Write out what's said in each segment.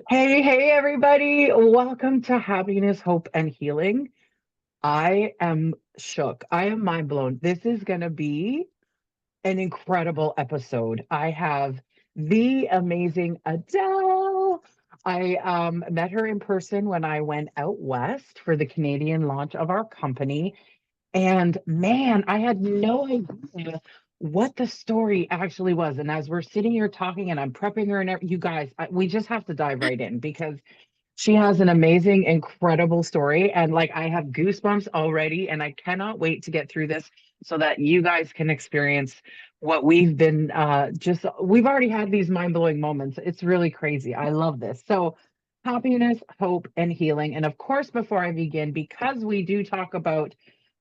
Hey, everybody. Welcome to Happiness, Hope, and Healing. I am shook. I am mind blown. This is going to be an incredible episode. I have the amazing Adele. I met her in person when I went out west for the Canadian launch of our company. And man, I had no idea what the story actually was. And as we're sitting here talking and I'm prepping her and you guys, we just have to dive right in because she has an amazing, incredible story. And like I have goosebumps already, and I cannot wait to get through this so that you guys can experience what we've been we've already had these mind-blowing moments. It's really crazy. I love this. So happiness, hope, and healing. And of course, before I begin, because we do talk about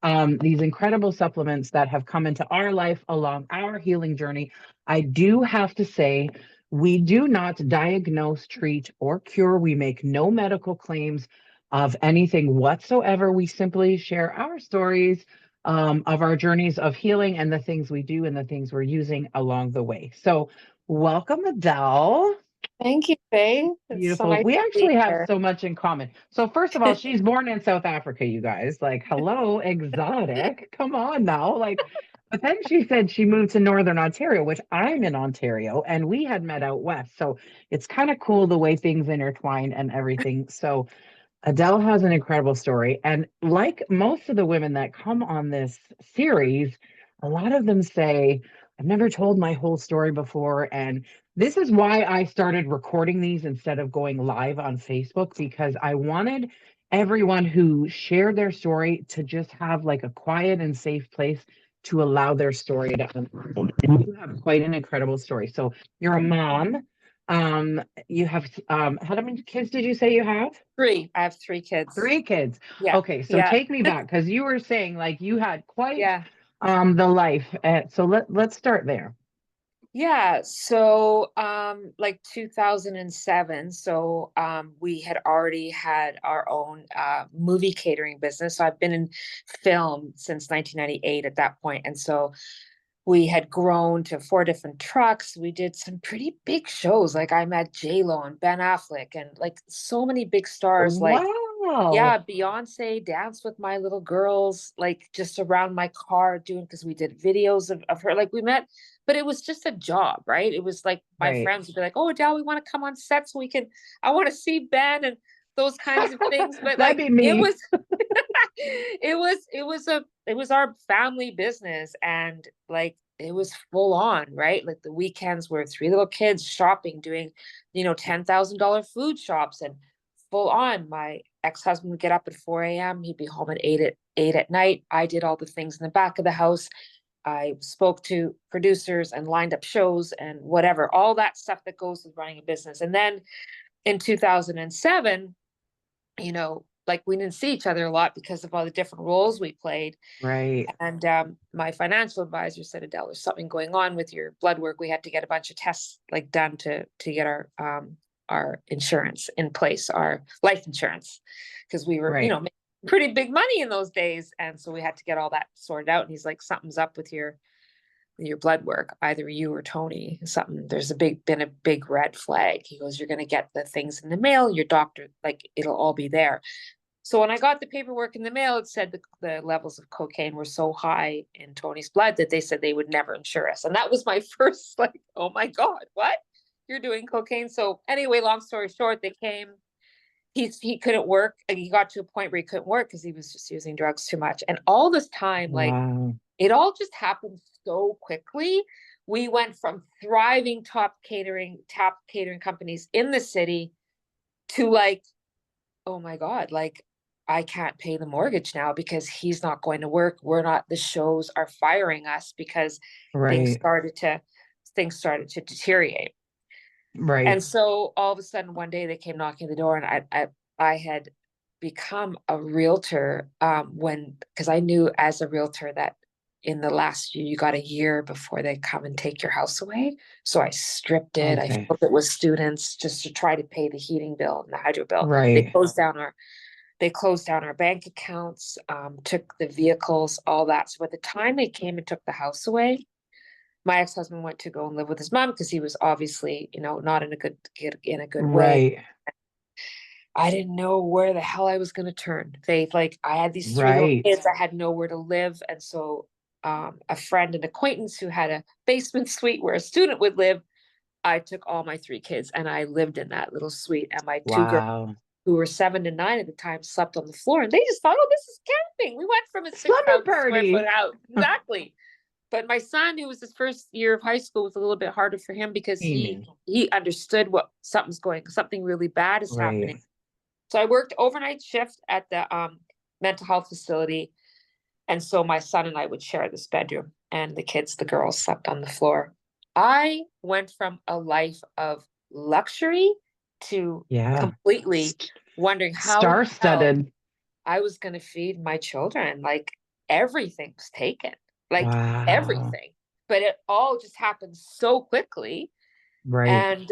these incredible supplements that have come into our life along our healing journey, I do have to say we do not diagnose, treat, or cure. We make no medical claims of anything whatsoever. We simply share our stories of our journeys of healing and the things we do and the things we're using along the way. So, welcome, Adele. Thank you, Faye. It's so Beautiful. nice We to be actually have here. so much in common. So, first of all, she's born in South Africa, you guys. Like, hello, exotic. Come on now. But then she said she moved to Northern Ontario, which I'm in Ontario, and we had met out west. So it's kind of cool the way things intertwine and everything. So Adele has an incredible story. And like most of the women that come on this series, a lot of them say, I've never told my whole story before. And this is why I started recording these instead of going live on Facebook, because I wanted everyone who shared their story to just have like a quiet and safe place to allow their story to unfold. And you have quite an incredible story. So you're a mom. You have how many kids did you say you have? Three. I have three kids. Three kids. Yeah. Okay, so Yeah. take me back because you were saying like you had quite Yeah. the life. So let's start there. Yeah. So like 2007. So we had already had our own movie catering business. So I've been in film since 1998 at that point. And so we had grown to four different trucks. We did some pretty big shows. Like I met J-Lo and Ben Affleck and like so many big stars like Wow. yeah, Beyonce danced with my little girls, like just around my car doing because we did videos of her. Like we met, but it was just a job, right? It was like my Right. friends would be like, "Oh, Adele, we want to come on set so we can, I want to see Ben and those kinds of things." But That'd like be it me. was it was our family business and like it was full on, right? Like the weekends were three little kids shopping, doing, $10,000 food shops and full on. My ex-husband would get up at 4 a.m. He'd be home at 8 at night. I did all the things in the back of the house. I spoke to producers and lined up shows and whatever, all that stuff that goes with running a business. And then in 2007, like we didn't see each other a lot because of all the different roles we played. Right. And my financial advisor said, Adele, there's something going on with your blood work. We had to get a bunch of tests like done to get our insurance in place, our life insurance, because we were, Right. making pretty big money in those days. And so we had to get all that sorted out. And he's like, something's up with your blood work, either you or Tony. Something there's been a big red flag. He goes, you're gonna get the things in the mail, your doctor, like it'll all be there. So when I got the paperwork in the mail, it said the levels of cocaine were so high in Tony's blood that they said they would never insure us. And that was my first like, oh my God, what? You're doing cocaine. So anyway, long story short, they came. He couldn't work. He got to a point where he couldn't work because he was just using drugs too much. And all this time, like Wow. it all just happened so quickly. We went from thriving top catering companies in the city to like, oh my God, like I can't pay the mortgage now because he's not going to work. We're not, the shows are firing us because things Right. started to things started to deteriorate. Right. And so all of a sudden one day they came knocking at the door and I had become a realtor when because I knew as a realtor that in the last year you got a year before they come and take your house away. So I stripped it. I Okay. filled it with students just to try to pay the heating bill and the hydro bill. Right. They closed down our bank accounts, took the vehicles, all that. So by the time they came and took the house away, my ex-husband went to go and live with his mom because he was obviously, not in a good way. Right. I didn't know where the hell I was going to turn, Faith. Like I had these three little Right. kids, I had nowhere to live. And so a friend and acquaintance who had a basement suite where a student would live, I took all my three kids and I lived in that little suite. And my two girls, Wow. who were 7 and 9 at the time, slept on the floor. And they just thought, oh, this is camping. We went from a Slumber 6,000 square foot party. house. Exactly. But my son, who was his first year of high school, was a little bit harder for him because he Amen. he understood what something really bad is happening. Right. So I worked overnight shift at the mental health facility. And so my son and I would share this bedroom, and the kids, the girls, slept on the floor. I went from a life of luxury to Yeah. completely wondering how in the hell Star-studded. I was going to feed my children. Like everything was taken, like Wow. everything. But it all just happened so quickly. Right. And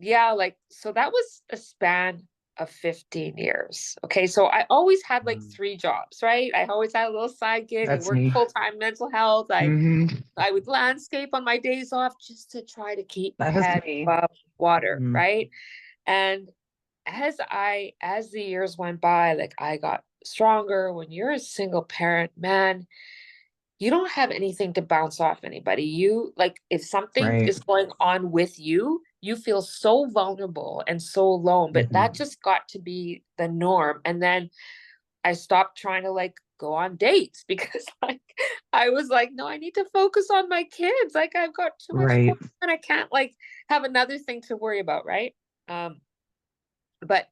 yeah, like, so that was a span of 15 years. Okay. So I always had like Mm. three jobs, right? I always had a little side gig. I That's worked me. full-time mental health. I Hmm. I would landscape on my days off just to try to keep my That's head me. above water, Mm. right? And as the years went by, like I got stronger. When you're a single parent, man, you don't have anything to bounce off anybody. You like if something Right. is going on with you, you feel so vulnerable and so alone. But that Hmm. just got to be the norm. And then I stopped trying to like go on dates because like I was like, no, I need to focus on my kids. Like I've got too much going Right. on. I can't like have another thing to worry about, right? Um, but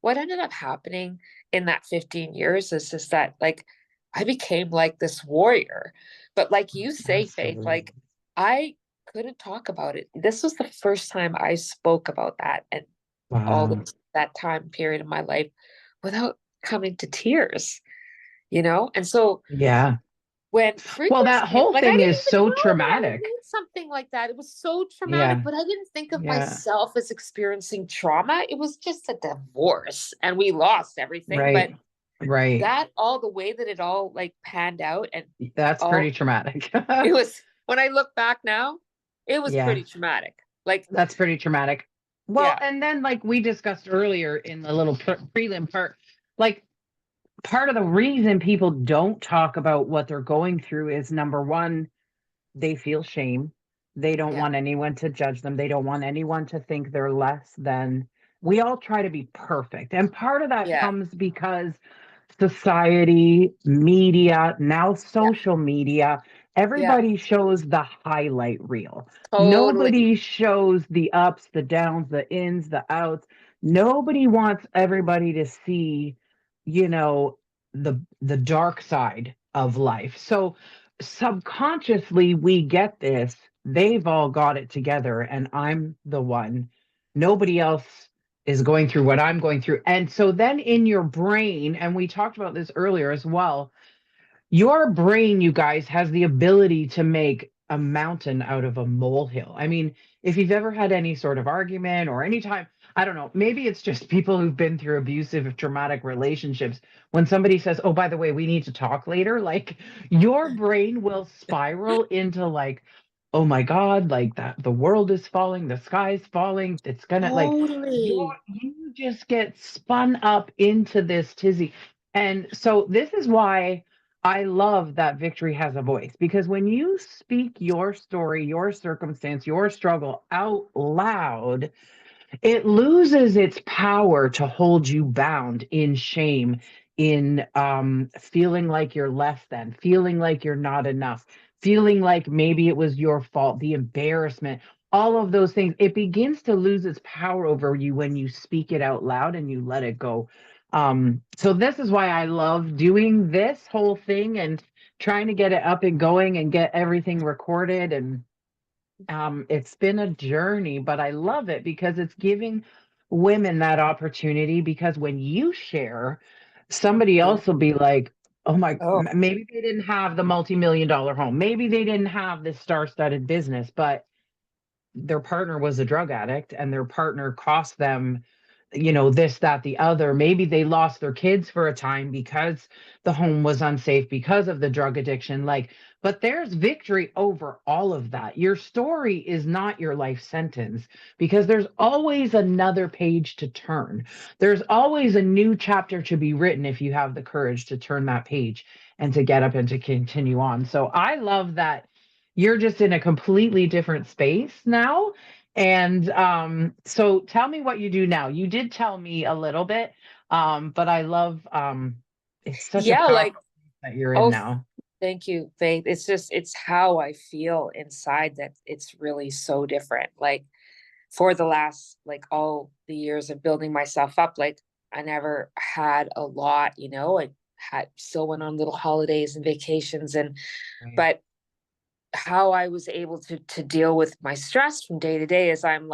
what ended up happening in that 15 years is just that like I became like this warrior. But like you say, Faith, Absolutely. like I couldn't talk about it. This was the first time I spoke about that and all Wow. this that time period of my life without coming to tears, you know? And so Yeah. when Well, triggers that hit, whole like I thing didn't is even so know that I had traumatic. made something like that. It was so traumatic, Yeah. but I didn't think of Yeah. myself as experiencing trauma. It was just a divorce and we lost everything. But Right. Right. that all the way that it all like panned out and That's all pretty traumatic. it was when I look back now, it was Yeah. pretty traumatic. Like, That's pretty traumatic. Well, yeah, and then like we discussed earlier in the little prelim part, like part of the reason people don't talk about what they're going through is number one, they feel shame. They don't yeah, want anyone to judge them. They don't want anyone to think they're less than. We all try to be perfect. And part of that yeah, comes because society, media, now yeah, social media, yeah, everybody shows the highlight reel. totally. Nobody shows the ups, the downs, the ins, the outs. Nobody wants everybody to see, you know, the dark side of life. So subconsciously we get this. They've all got it together and I'm the one. Nobody else is going through what I'm going through. And so then in your brain, and we talked about this earlier as well, your brain, you guys, has the ability to make a mountain out of a molehill. I mean, if you've ever had any sort of argument or any time, I don't know, maybe it's just people who've been through abusive, traumatic relationships. When somebody says, oh, by the way, we need to talk later, like your brain will spiral into like, oh my God, like that the world is falling, the sky's falling, it's gonna like Totally. you just get spun up into this tizzy. And so this is why I love that victory has a voice because when you speak your story, your circumstance, your struggle out loud, it loses its power to hold you bound in shame, in feeling like you're less than, feeling like you're not enough, feeling like maybe it was your fault, the embarrassment, all of those things. It begins to lose its power over you when you speak it out loud and you let it go. So this is why I love doing this whole thing and trying to get it up and going and get everything recorded. And it's been a journey, but I love it because it's giving women that opportunity. Because when you share, somebody else will be like, oh my, Oh, maybe they didn't have the multi-million-dollar home. Maybe they didn't have this star-studded business, but their partner was a drug addict and their partner cost them, this, that, the other. Maybe they lost their kids for a time because the home was unsafe because of the drug addiction. Like but there's victory over all of that. Your story is not your life sentence because there's always another page to turn. There's always a new chapter to be written if you have the courage to turn that page and to get up and to continue on. So I love that you're just in a completely different space now. And so tell me what you do now. You did tell me a little bit, but I love it's such a Yeah, like, powerful that you're in oh, now. thank you, Faith. It's just, it's how I feel inside that it's really so different. Like, for the last, like, all the years of building myself up, like, I never had a lot, I had still went on little holidays and vacations, and Right. but how I was able to deal with my stress from day to day is I'm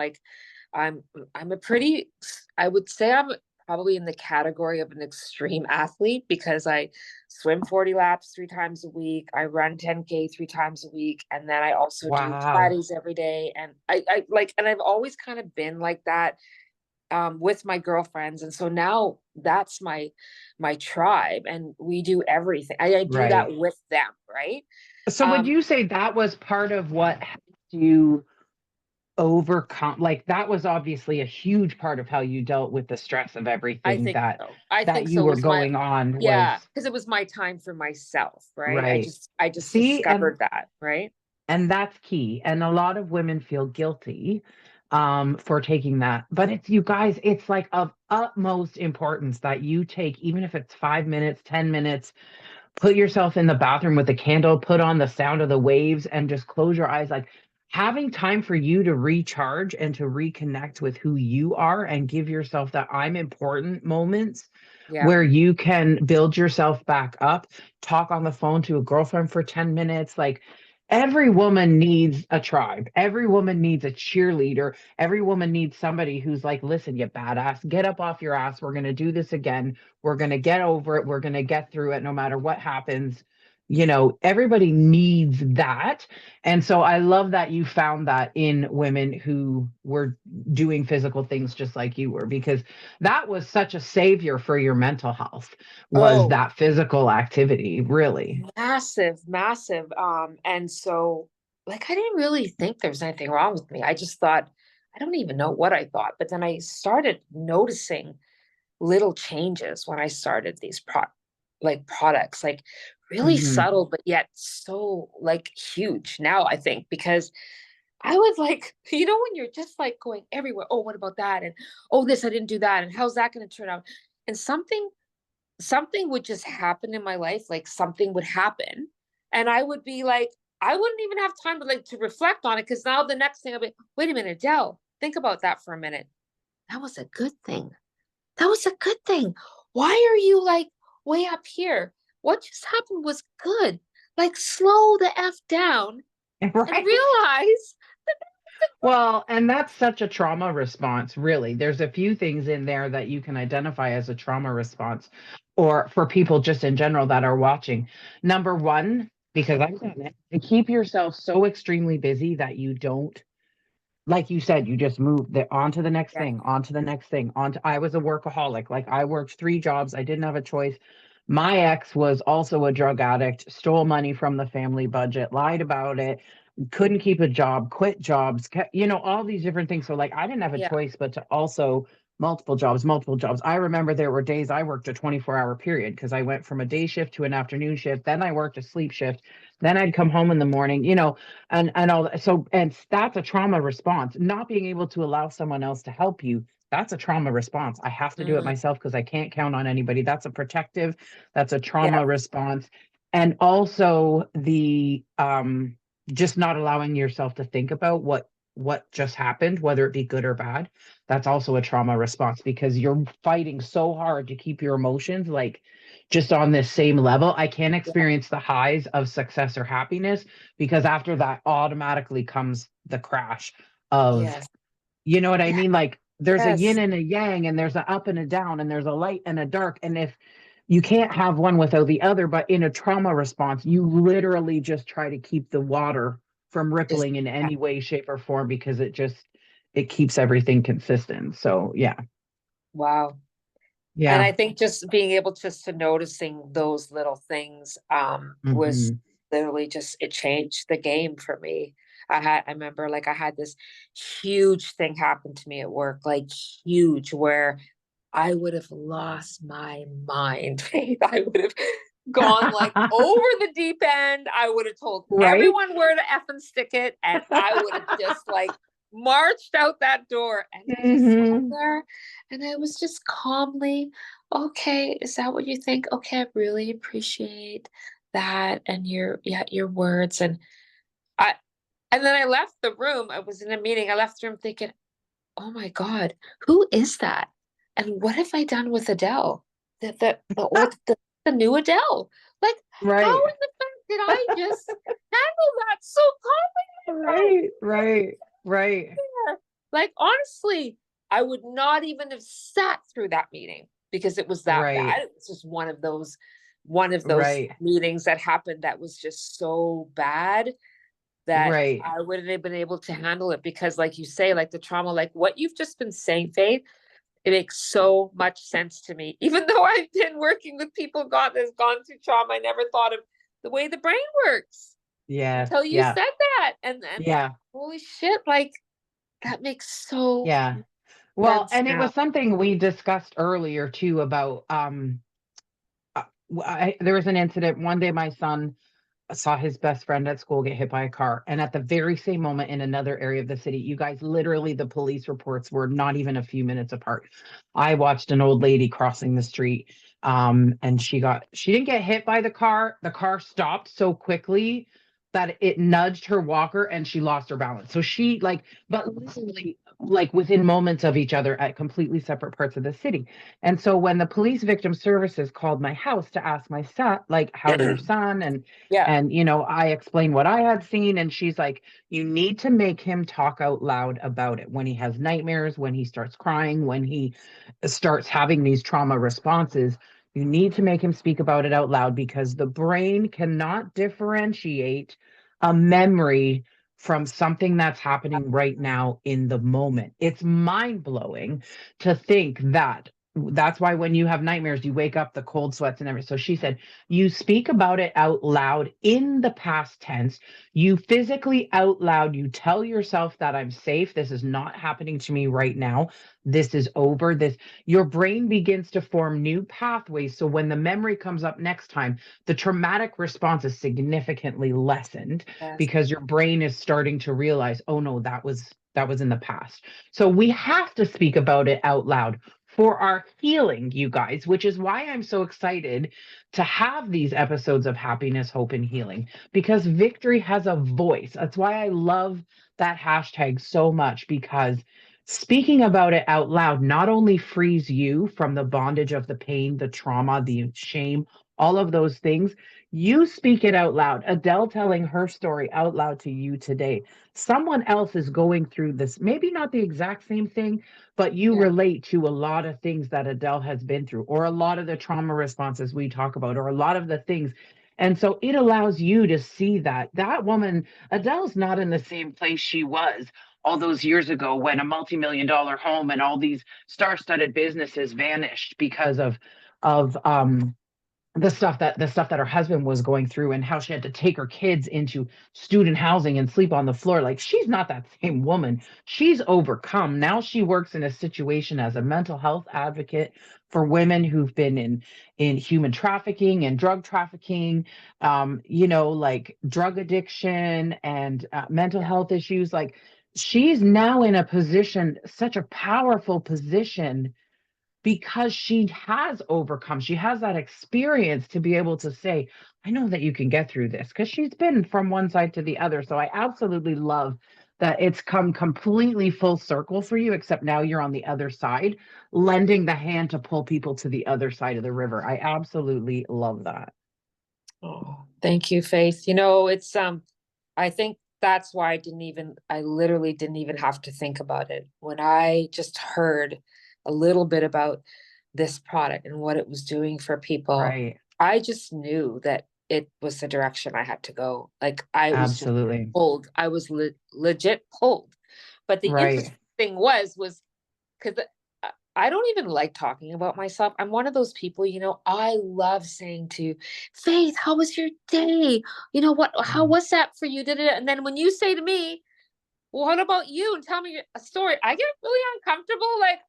I'm a pretty, I would say I'm probably in the category of an extreme athlete, because I swim 40 laps 3 times a week, I run 10K 3 times a week, and then I also do Wow. Pilates every day. And I like, and I've always kind of been like that, with my girlfriends. And so now that's my tribe, and we do everything. I do Right. that with them, right? So would Um, you say that was part of what helped you overcome, like that was obviously a huge part of how you dealt with the stress of I everything think that so. I that think you so. It were was my, going on was yeah, because it was my time for myself, right? I right. just I just See, discovered that, right? and that's key. And a lot of women feel guilty for taking that. But it's you guys, it's like of utmost importance that you take, even if it's 5 minutes, 10 minutes, put yourself in the bathroom with a candle, put on the sound of the waves, and just close your eyes. Like having time for you to recharge and to reconnect with who you are and give yourself that I'm important moments Yeah, where you can build yourself back up, talk on the phone to a girlfriend for 10 minutes. Like every woman needs a tribe. Every woman needs a cheerleader. Every woman needs somebody who's like, listen, you badass, get up off your ass. We're going to do this again. We're going to get over it. We're going to get through it no matter what happens. Everybody needs that. And so I love that you found that in women who were doing physical things just like you were, because that was such a savior for your mental health, was oh, that physical activity, really. massive, massive. And so, like, I didn't really think there was anything wrong with me. I just thought, I don't even know what I thought, but then I started noticing little changes when I started these products, like really Hmm. subtle, but yet so like huge now, I think, because I was like, when you're just like going everywhere, oh, what about that? And oh, this, I didn't do that. And how's that going to turn out? And something would just happen in my life, like something would happen. And I would be like, I wouldn't even have time to like to reflect on it, because now the next thing I'll be, wait a minute, Adele, think about that for a minute. That was a good thing. That was a good thing. Why are you like way up here? What just happened was good. Like, slow the F down and Right. realize. Well, and that's such a trauma response, really. There's a few things in there that you can identify as a trauma response, or for people just in general that are watching. Number one, because I've done it, to keep yourself so extremely busy that you don't, like you said, you just move on to the next Yeah, thing, on to the next thing, on to, I was a workaholic. Like I worked 3 jobs. I didn't have a choice. My ex was also a drug addict, stole money from the family budget, lied about it, couldn't keep a job, quit jobs, all these different things. So like I didn't have a yeah, choice but to also multiple jobs, multiple jobs. I remember there were days I worked a 24-hour period because I went from a day shift to an afternoon shift. Then I worked a sleep shift. Then I'd come home in the morning, and all that. So, and that's a trauma response. Not being able to allow someone else to help you, that's a trauma response. I have to do it mm, myself because I can't count on anybody. That's a protective, that's a yeah, trauma response. And also the just not allowing yourself to think about what just happened, whether it be good or bad. That's also a trauma response because you're fighting so hard to keep your emotions like just on this same level. I can't yeah, experience the highs of success or happiness because after that automatically comes the crash of, yes, you know what I yeah, mean? Like there's a yin yes, and a yang, and there's an up and a down, and there's a light and a dark. And if you can't have one without the other, but in a trauma response, you literally just try to keep the water from is, rippling in yeah, any way, shape, or form because it keeps everything consistent. So yeah. wow. And Yeah. I think just being able just to noticing those little things was Hmm. literally just, it changed the game for me. I remember like I had this huge thing happen to me at work, like huge, where I would have lost my mind. I would have gone like over the deep end. I would have told Right? everyone where to effing stick it, and I would have just like marched out that door. And I just sat Hmm. there and I was just calmly, okay, is that what you think? Okay, I really appreciate that and your, yeah, your words. I and then I left the room. I was in a meeting. I left the room thinking, oh my God, who is that? And what have I done with Adele? The new Adele. Like, how Right. in the fuck did I just handle that so calmly? Right. Right. Right. Like, honestly, I would not even have sat through that meeting because it was that Right. bad. It was just one of those Right. meetings that happened that was just so bad that Right. I wouldn't have been able to handle it because, like you say, like the trauma, like what you've just been saying, Faith, it makes so much sense to me. Even though I've been working with people that's gone through trauma, I never thought of the way the brain works Yes. until you Yeah. said that. And Yeah. holy shit, like that makes so Yeah. Well, sense and it now. was something we discussed earlier too about there was an incident one day. My son saw his best friend at school get hit by a car, and at the very same moment in another area of the city, you guys, literally the police reports were not even a few minutes apart. I watched an old lady crossing the street, and she didn't get hit by the car stopped so quickly that it nudged her walker and she lost her balance. So she like, but literally like within moments of each other at completely separate parts of the city. And so when the police victim services called my house to ask my son, like, how's your son? Yeah. And, I explained what I had seen, and she's like, you need to make him talk out loud about it when he has nightmares, when he starts crying, when he starts having these trauma responses. You need to make him speak about it out loud because the brain cannot differentiate a memory from something that's happening right now in the moment. It's mind blowing to think that. That's why when you have nightmares, you wake up the cold sweats and everything. So she said, you speak about it out loud in the past tense. You physically out loud, you tell yourself that I'm safe. This is not happening to me right now. This is over. Your brain begins to form new pathways. So when the memory comes up next time, the traumatic response is significantly lessened Yes. because your brain is starting to realize, oh no, that was in the past. So we have to speak about it out loud for our healing, you guys, which is why I'm so excited to have these episodes of happiness, hope, and healing, because victory has a voice. That's why I love that hashtag so much, because speaking about it out loud not only frees you from the bondage of the pain, the trauma, the shame, all of those things. You speak it out loud. Adele telling her story out loud to you today. Someone else is going through this, maybe not the exact same thing, but you Yeah. relate to a lot of things that Adele has been through, or a lot of the trauma responses we talk about, or a lot of the things. And so it allows you to see that woman, Adele's not in the same place she was all those years ago when a multi-million-dollar home and all these star-studded businesses vanished because of the stuff that her husband was going through, and how she had to take her kids into student housing and sleep on the floor. Like, she's not that same woman. She's overcome. Now she works in a situation as a mental health advocate for women who've been in human trafficking and drug trafficking, like drug addiction and mental Yeah. health issues. Like, she's now in a position, such a powerful position, because she has overcome. She has that experience to be able to say, I know that you can get through this, because she's been from one side to the other. So I absolutely love that it's come completely full circle for you, except now you're on the other side, lending the hand to pull people to the other side of the river. I absolutely love that. Oh, thank you, Faith. It's I think that's why I literally didn't even have to think about it. When I just heard a little bit about this product and what it was doing for people, Right. I just knew that it was the direction I had to go. Like I was just Absolutely. pulled. I was legit pulled. But the interesting Right. thing was because I don't even like talking about myself. I'm one of those people, I love saying to Faith, how was your day? How Mm. was that for you? And then when you say to me, well, what about you? And tell me a story. I get really uncomfortable, like,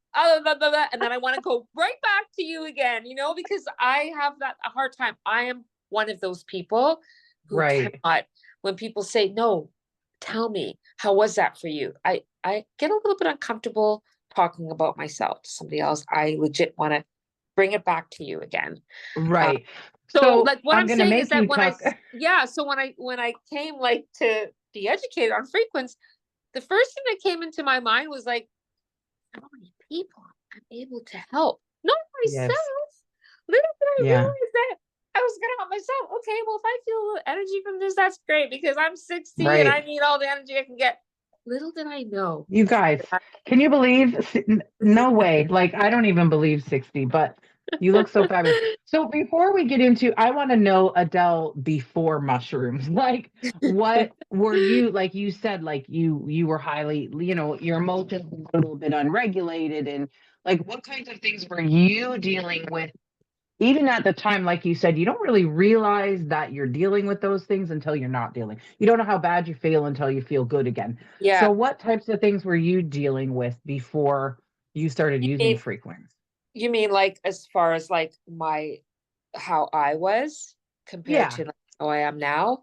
blah, blah, blah, and then I want to go right back to you again, because I have that a hard time. I am one of those people who Right. cannot, when people say, no, tell me, how was that for you? I get a little bit uncomfortable talking about myself to somebody else. I legit want to bring it back to you again. Uh, Right. so So like what I'm I'm gonna saying is make that you talk. so when I came like to be educated on frequency, the first thing that came into my mind was like, how many people I'm able to help? Not Yes. myself. Little did I Yeah. realize that I was gonna help myself. Okay, well, if I feel a little energy from this, that's great because I'm 60 and I Right. need all the energy I can get. Little did I know You guys, that can you believe? No way. Like, I don't even believe 60, but you look so fabulous. So before we get into, I want to know, Adele, before mushrooms. Like, what were you, like you said, like you were highly, your emotions were a little bit unregulated, and like what kinds of things were you dealing with? Even at the time, like you said, you don't really realize that you're dealing with those things until you're not dealing. You don't know how bad you feel until you feel good again. yeah. So, what types of things were you dealing with before you started You using mean frequency? you mean like as far as like my how I was compared Yeah. to like how I am now?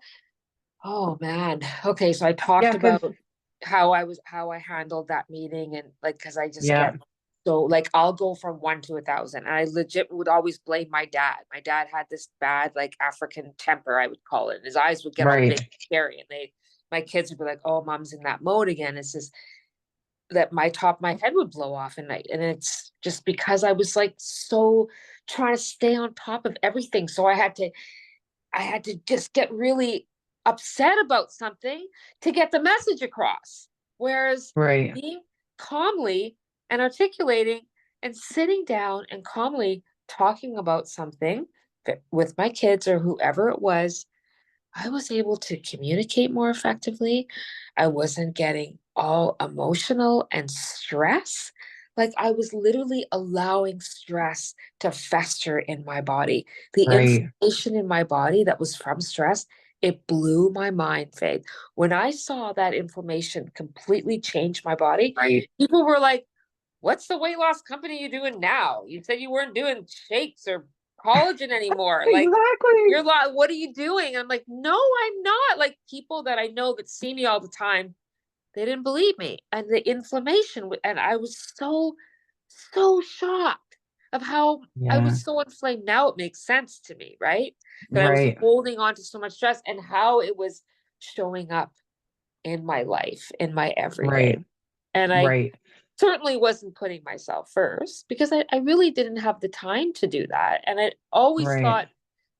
Oh man. Okay, so I Yeah. talked Because, about how I handled that meeting and like because I just yeah. get so like I'll go from 1 to 1,000. And I legit would always blame my dad. My dad had this bad like African temper, I would call it. His eyes would get all big Right. and scary, and my kids would be like, "Oh, mom's in that mode again." It's just that my top of my head would blow off, and it's just because I was like so trying to stay on top of everything. So I had to just get really upset about something to get the message across. Whereas Right. being calmly and articulating and sitting down and calmly talking about something with my kids or whoever it was, I was able to communicate more effectively. I wasn't getting all emotional and stress. Like I was literally allowing stress to fester in my body. The Right. information in my body that was from stress, it blew my mind, Faith. When I saw that inflammation completely change my body, Right. people were like, what's the weight loss company you doing now? You said you weren't doing shakes or collagen anymore. Like, Exactly. you're like, what are you doing? I'm like, no, I'm not. Like people that I know that see me all the time, they didn't believe me. And the inflammation, and I was so shocked of how I Yeah. was so inflamed. Now it makes sense to me, right? That I was Right. holding on to so much stress and how it was showing up in my life, in my everyday. Right. And I Right. certainly wasn't putting myself first because I really didn't have the time to do that. And I always Right. thought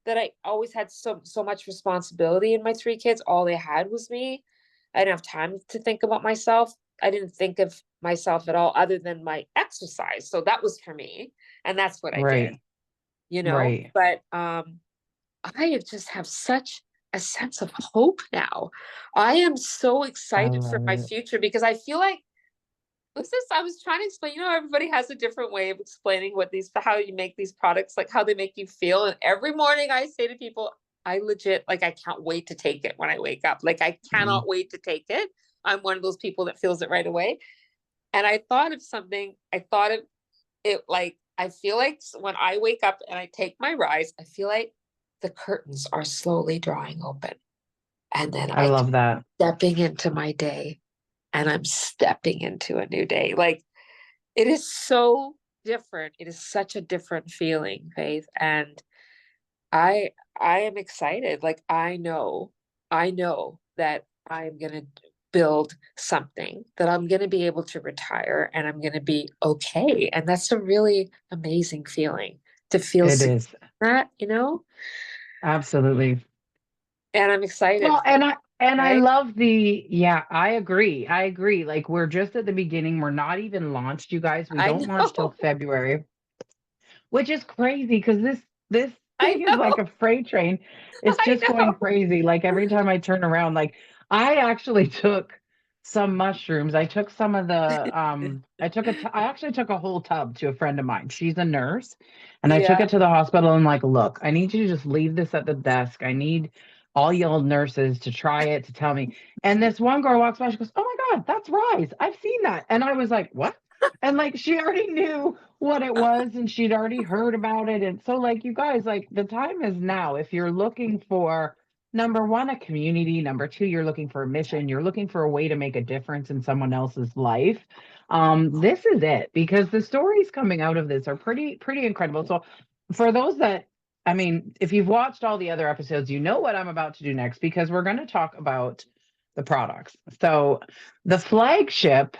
that I always had so much responsibility in my three kids. All they had was me. I didn't have time to think about myself. I didn't think of myself at all other than my exercise. So that was for me. And that's what I did, Right. Right. But I just have such a sense of hope now. I am so I excited for love my it. future because I feel like this is I was trying to explain, everybody has a different way of explaining how you make these products, like how they make you feel. And every morning I say to people, I legit like I can't wait to take it when I wake up. Like I Mm. cannot wait to take it. I'm one of those people that feels it right away. And I thought of something, I thought of it like I feel like when I wake up and I take my rise, I feel like the curtains are slowly drawing open. And then I I'm love that. stepping into my day and I'm stepping into a new day. Like it is so different. It is such a different feeling, Faith. And I I am excited. Like I know that I'm gonna build something that I'm gonna be able to retire and I'm gonna be okay. And that's a really amazing feeling to feel It secure is. in that. Absolutely. And I'm excited Well, for that, and I right? love the, yeah, I agree. I agree. Like we're just at the beginning. We're not even launched, you guys. We I don't launch till know. February, which is crazy because this I thing is like know. a freight train. It's I just going know. crazy. Like every time I turn around, like I actually took some mushrooms. I took some of the I actually took a whole tub to a friend of mine. She's a nurse, and I took Yeah. it to the hospital and like, look, I need you to just leave this at the desk. I need all you old nurses to try it to tell me. And this one girl walks by, she goes, "Oh my God, that's Rise. I've seen that." And I was like, "What?" And like she already knew what it was and she'd already heard about it. And so like you guys, like the time is now. If you're looking for number one, a community. Number two, you're looking for a mission. You're looking for a way to make a difference in someone else's life. This is it because the stories coming out of this are pretty incredible. So for those that, I mean, if you've watched all the other episodes, you know what I'm about to do next because we're going to talk about the products. So the flagship,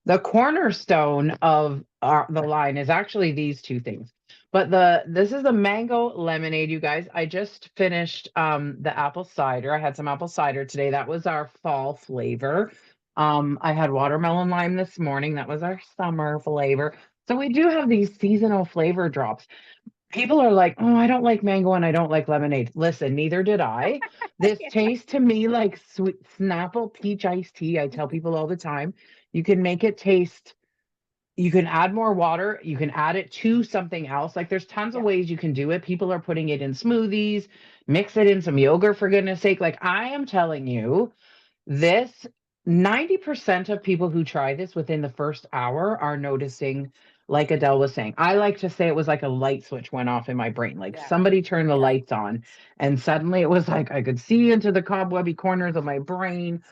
the cornerstone of the line is actually these two things. But this is the mango lemonade, you guys. I just finished the apple cider. I had some apple cider today. That was our fall flavor. I had watermelon lime this morning. That was our summer flavor. So we do have these seasonal flavor drops. People are like, "Oh, I don't like mango and I don't like lemonade." Listen, neither did I. This Yeah. tastes to me like sweet Snapple peach iced tea. I tell people all the time, you can make it taste, you can add more water, you can add it to something else. Like there's tons of Yeah. ways you can do it. People are putting it in smoothies, mix it in some yogurt for goodness sake. Like I am telling you, this 90% of people who try this within the first hour are noticing, like Adele was saying. I like to say it was like a light switch went off in my brain. Like Yeah. somebody turned the Yeah. lights on, and suddenly it was like I could see into the cobwebby corners of my brain,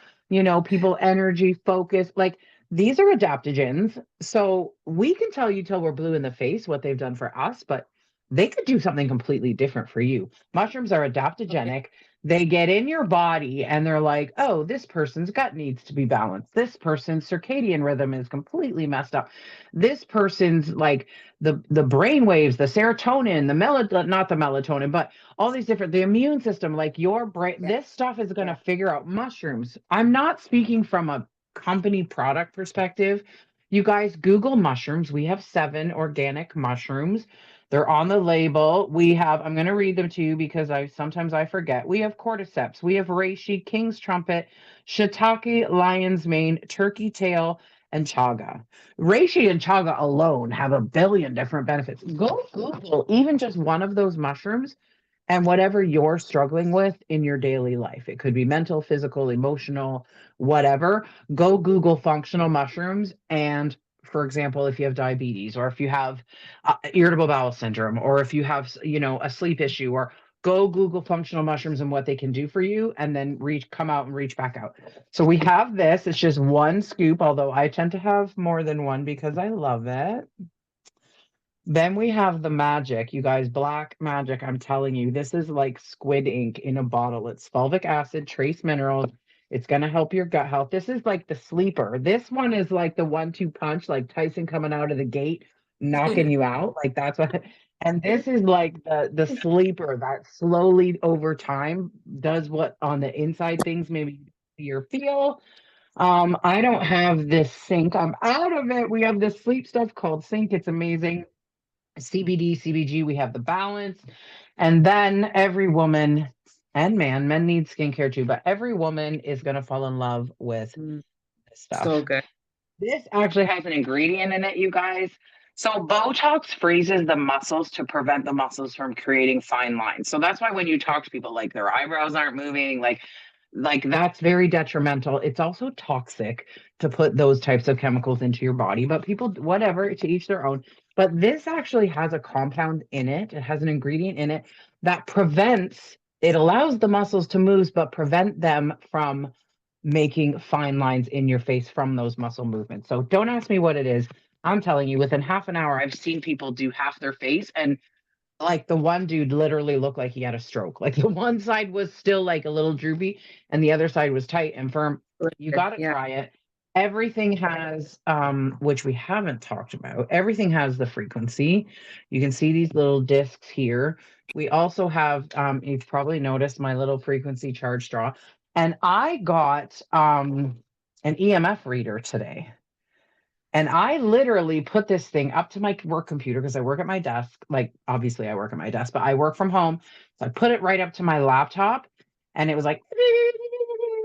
people energy, focus. Like these are adaptogens. So we can tell you till we're blue in the face what they've done for us, but they could do something completely different for you. Mushrooms are Okay. adaptogenic. They get in your body and they're like, oh, this person's gut needs to be balanced. This person's circadian rhythm is completely messed up. This person's like the brain waves, the serotonin, the not the melatonin, but all these different, the immune system, like your brain, Yeah. this stuff is going to Yeah. figure out mushrooms. I'm not speaking from a company product perspective. You guys Google mushrooms. We have 7 organic mushrooms. They're on the label. We have, I'm going to read them to you because sometimes I forget. We have cordyceps, we have reishi, king's trumpet, shiitake, lion's mane, turkey tail, and chaga. Reishi and chaga alone have a billion different benefits. Go Google even just one of those mushrooms and whatever you're struggling with in your daily life. It could be mental, physical, emotional, whatever. Go Google functional mushrooms. And for example, if you have diabetes or if you have irritable bowel syndrome or if you have, a sleep issue, or go Google functional mushrooms and what they can do for you and then come out and reach back out. So we have this. It's just one scoop, although I tend to have more than one because I love it. Then we have the magic, you guys, black magic. I'm telling you, this is like squid ink in a bottle. It's fulvic acid, trace minerals. It's going to help your gut health. This is like the sleeper. This one is like the 1-2 punch, like Tyson coming out of the gate, knocking you out. Like that's what, and this is like the sleeper that slowly over time does what on the inside things maybe your feel. I don't have this sync. I'm out of it. We have this sleep stuff called sync. It's amazing. CBD, CBG, we have the balance. And then every woman and man, men need skincare too, but every woman is going to fall in love with Mm, this so stuff. good. This actually has an ingredient in it, you guys. So Botox freezes the muscles to prevent the muscles from creating fine lines. So that's why when you talk to people, like their eyebrows aren't moving, like that's very detrimental. It's also toxic to put those types of chemicals into your body, but people, whatever, to each their own. But this actually has a compound in it. It has an ingredient in it that prevents, it allows the muscles to move, but prevent them from making fine lines in your face from those muscle movements. So don't ask me what it is. I'm telling you, within half an hour, I've seen people do half their face, and like the one dude literally looked like he had a stroke. Like the one side was still like a little droopy and the other side was tight and firm. You got to Yeah. try it. Everything has, which we haven't talked about, everything has the frequency. You can see these little discs here. We also have, you've probably noticed my little frequency charge straw. And I got an EMF reader today. And I literally put this thing up to my work computer because I work at my desk. Like, obviously, I work at my desk, but I work from home. So I put it right up to my laptop and it was like,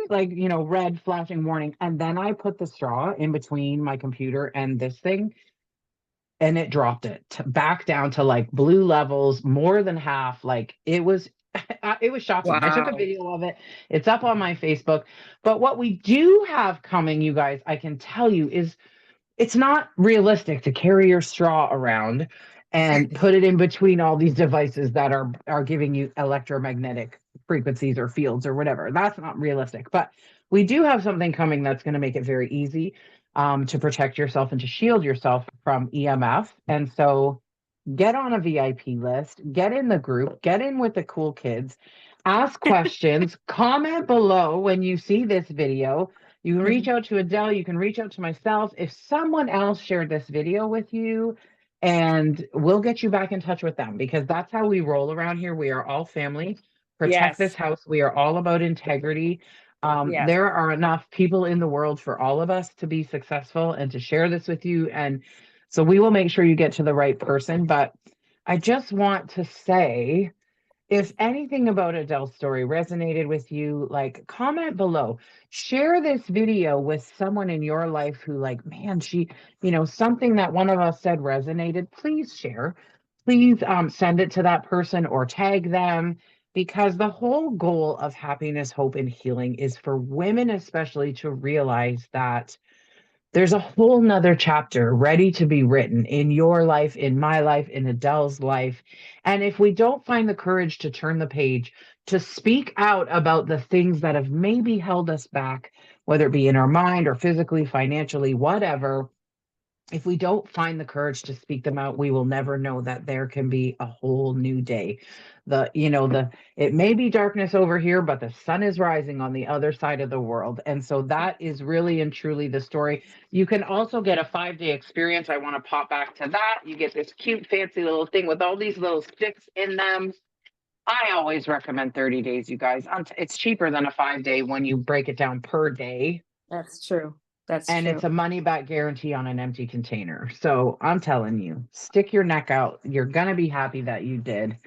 like, red flashing warning. And then I put the straw in between my computer and this thing, and it dropped it back down to like blue levels, more than half. Like it was, it was shocking. I took a Wow. video of it. It's up on my Facebook. But what we do have coming, you guys, I can tell you, is it's not realistic to carry your straw around and put it in between all these devices that are giving you electromagnetic frequencies or fields or whatever. That's not realistic. But we do have something coming that's going to make it very easy to protect yourself and to shield yourself from EMF. And so get on a VIP list, get in the group, get in with the cool kids, ask questions, comment below when you see this video. You can reach Mhm. out to Adele, you can reach out to myself. If someone else shared this video with you, and we'll get you back in touch with them because that's how we roll around here. We are all family. Protect this Yes. house. We are all about integrity. Yes. There are enough people in the world for all of us to be successful and to share this with you. And so we will make sure you get to the right person. But I just want to say, if anything about Adele's story resonated with you, like comment below. Share this video with someone in your life who, like, man, something that one of us said resonated. Please share. Please send it to that person or tag them, because the whole goal of happiness, hope, and healing is for women, especially, to realize that there's a whole nother chapter ready to be written in your life, in my life, in Adele's life. And if we don't find the courage to turn the page, to speak out about the things that have maybe held us back, whether it be in our mind or physically, financially, whatever, if we don't find the courage to speak them out, we will never know that there can be a whole new day. It may be darkness over here, but the sun is rising on the other side of the world. And so that is really and truly the story. You can also get a 5-day experience. I want to pop back to that. You get this cute, fancy little thing with all these little sticks in them. I always recommend 30 days, you guys. It's cheaper than a 5-day when you break it down per day, That's true. That's and it's true. a money back guarantee on an empty container. So I'm telling you, stick your neck out. You're going to be happy that you did.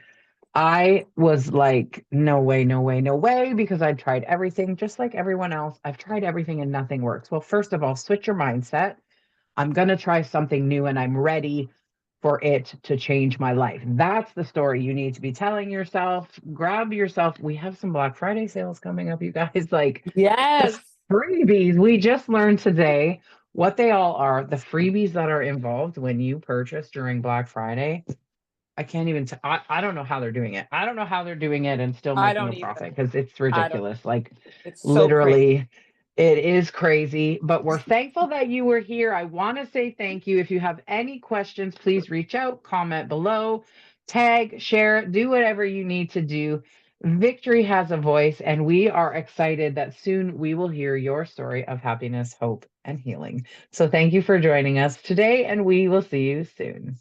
I was like, no way, no way, no way, because I've tried everything just like everyone else. I've tried everything and nothing works. Well, first of all, switch your mindset. I'm going to try something new and I'm ready for it to change my life. That's the story you need to be telling yourself. Grab yourself. We have some Black Friday sales coming up, you guys. Like the Yes. freebies we just learned today, what they all are, the freebies that are involved when you purchase during Black Friday. I can't even, I don't know how they're doing it. I don't know how they're doing it and still I making don't a either. profit, because it's I don't. ridiculous. Like It's so crazy. literally, it is crazy, but we're thankful that you were here. I want to say thank you. If you have any questions, please reach out, comment below, tag, share, do whatever you need to do. Victory has a voice, and we are excited that soon we will hear your story of happiness, hope, and healing. So thank you for joining us today, and we will see you soon.